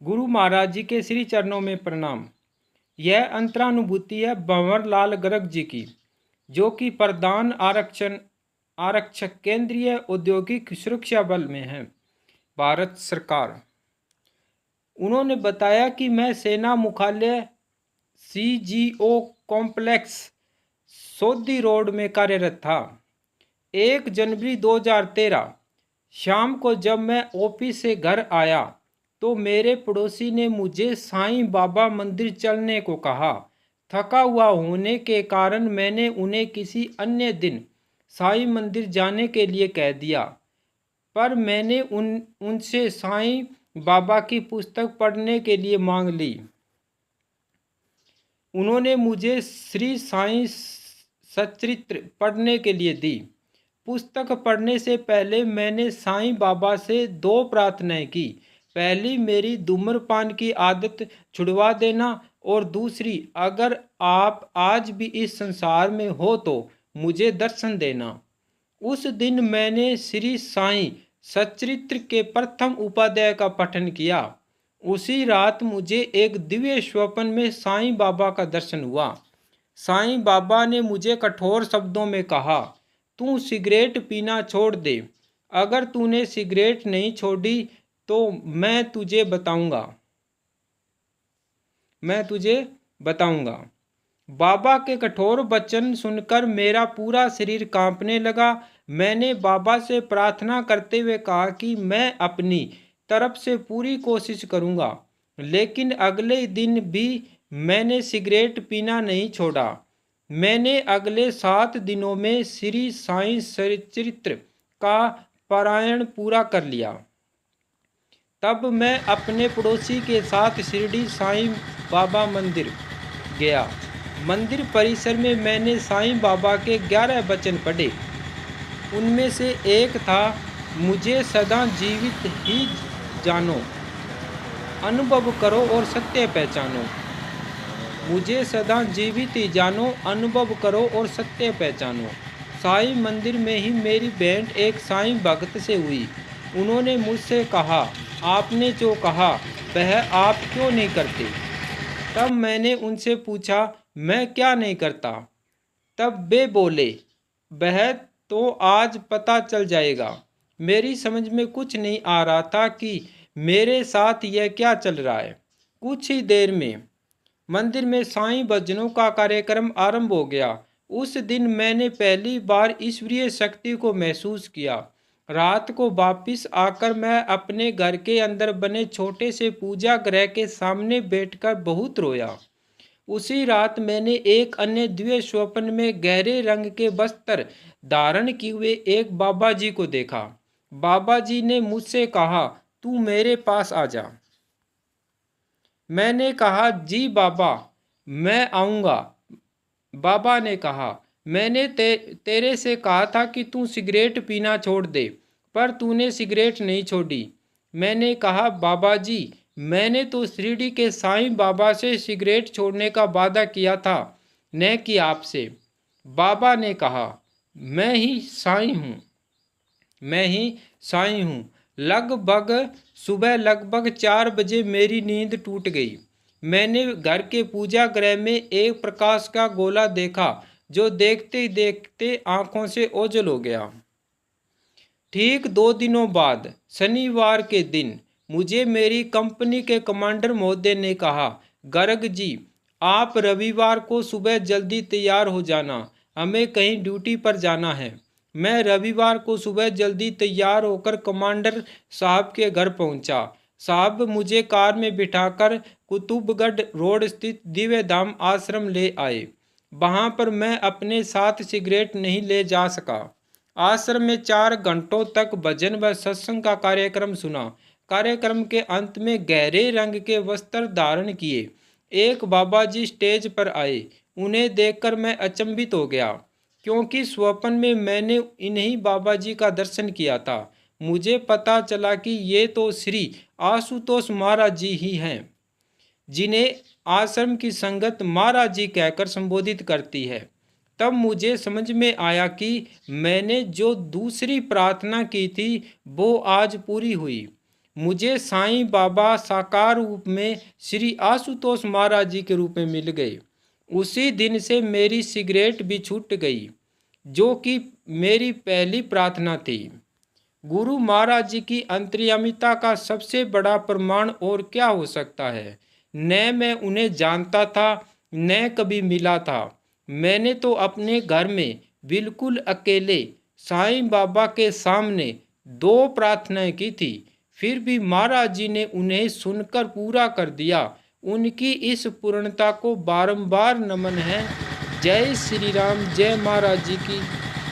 गुरु महाराज जी के श्री चरणों में प्रणाम। यह अंतरानुभूति है भंवर लाल गर्ग जी की, जो कि प्रधान आरक्षक केंद्रीय औद्योगिक सुरक्षा बल में हैं, भारत सरकार। उन्होंने बताया कि मैं सेना मुख्यालय CGO कॉम्प्लेक्स सोदी रोड में कार्यरत था। 1 जनवरी 2013 शाम को जब मैं ऑफिस से घर आया तो मेरे पड़ोसी ने मुझे साईं बाबा मंदिर चलने को कहा। थका हुआ होने के कारण मैंने उन्हें किसी अन्य दिन साईं मंदिर जाने के लिए कह दिया, पर मैंने उनसे साईं बाबा की पुस्तक पढ़ने के लिए मांग ली। उन्होंने मुझे श्री साईं सच्चरित्र पढ़ने के लिए दी। पुस्तक पढ़ने से पहले मैंने साईं बाबा से 2 प्रार्थनाएं की। पहली, मेरी धूम्रपान की आदत छुड़वा देना, और दूसरी, अगर आप आज भी इस संसार में हो तो मुझे दर्शन देना। उस दिन मैंने श्री साईं सच्चरित्र के प्रथम उपाध्याय का पठन किया। उसी रात मुझे एक दिव्य स्वप्न में साईं बाबा का दर्शन हुआ। साईं बाबा ने मुझे कठोर शब्दों में कहा, तू सिगरेट पीना छोड़ दे। अगर तूने सिगरेट नहीं छोड़ी तो मैं तुझे बताऊंगा। बाबा के कठोर वचन सुनकर मेरा पूरा शरीर कांपने लगा। मैंने बाबा से प्रार्थना करते हुए कहा कि मैं अपनी तरफ से पूरी कोशिश करूंगा, लेकिन अगले दिन भी मैंने सिगरेट पीना नहीं छोड़ा। मैंने अगले 7 दिनों में श्री साईं सच्चरित्र का पारायण पूरा कर लिया। तब मैं अपने पड़ोसी के साथ शिरडी साईं बाबा मंदिर गया। मंदिर परिसर में मैंने साईं बाबा के 11 वचन पढ़े। उनमें से एक था, मुझे सदा जीवित ही जानो, अनुभव करो और सत्य पहचानो। मुझे सदा जीवित ही जानो, अनुभव करो और सत्य पहचानो। साईं मंदिर में ही मेरी भेंट एक साईं भक्त से हुई। उन्होंने मुझसे कहा, आपने जो कहा वह आप क्यों नहीं करते? तब मैंने उनसे पूछा, मैं क्या नहीं करता? तब वे बोले, वह तो आज पता चल जाएगा। मेरी समझ में कुछ नहीं आ रहा था कि मेरे साथ यह क्या चल रहा है। कुछ ही देर में मंदिर में साईं भजनों का कार्यक्रम आरंभ हो गया। उस दिन मैंने पहली बार ईश्वरीय शक्ति को महसूस किया। रात को वापिस आकर मैं अपने घर के अंदर बने छोटे से पूजा गृह के सामने बैठकर बहुत रोया। उसी रात मैंने एक अन्य दिव्य स्वप्न में गहरे रंग के वस्त्र धारण किए हुए एक बाबा जी को देखा। बाबा जी ने मुझसे कहा, तू मेरे पास आ जा। मैंने कहा, जी बाबा, मैं आऊँगा। बाबा ने कहा, मैंने तेरे से कहा था कि तू सिगरेट पीना छोड़ दे, पर तूने सिगरेट नहीं छोड़ी। मैंने कहा, बाबा जी, मैंने तो शिरडी के साईं बाबा से सिगरेट छोड़ने का वादा किया था, न कि आपसे। बाबा ने कहा, मैं ही साईं हूँ। सुबह लगभग 4 बजे मेरी नींद टूट गई। मैंने घर के पूजा गृह में एक प्रकाश का गोला देखा, जो देखते ही देखते आंखों से ओझल हो गया। ठीक 2 दिनों बाद शनिवार के दिन मुझे मेरी कंपनी के कमांडर महोदय ने कहा, गर्ग जी, आप रविवार को सुबह जल्दी तैयार हो जाना, हमें कहीं ड्यूटी पर जाना है। मैं रविवार को सुबह जल्दी तैयार होकर कमांडर साहब के घर पहुंचा। साहब मुझे कार में बिठाकर कुतुबगढ़ रोड स्थित दिव्य धाम आश्रम ले आए। वहां पर मैं अपने साथ सिगरेट नहीं ले जा सका। आश्रम में 4 घंटों तक भजन व सत्संग का कार्यक्रम सुना। कार्यक्रम के अंत में गहरे रंग के वस्त्र धारण किए एक बाबा जी स्टेज पर आए। उन्हें देखकर मैं अचंभित हो गया, क्योंकि स्वप्न में मैंने इन्हीं बाबा जी का दर्शन किया था। मुझे पता चला कि ये तो श्री आशुतोष महाराज जी ही हैं, जिन्हें आश्रम की संगत महाराज जी कहकर संबोधित करती है। तब मुझे समझ में आया कि मैंने जो दूसरी प्रार्थना की थी वो आज पूरी हुई। मुझे साईं बाबा साकार रूप में श्री आशुतोष महाराज जी के रूप में मिल गए। उसी दिन से मेरी सिगरेट भी छूट गई, जो कि मेरी पहली प्रार्थना थी। गुरु महाराज जी की अंतर्यामिता का सबसे बड़ा प्रमाण और क्या हो सकता है। न मैं उन्हें जानता था, न कभी मिला था। मैंने तो अपने घर में बिल्कुल अकेले साईं बाबा के सामने 2 प्रार्थनाएं की थी, फिर भी महाराज जी ने उन्हें सुनकर पूरा कर दिया। उनकी इस पूर्णता को बारंबार नमन है। जय श्री राम, जय महाराज जी की।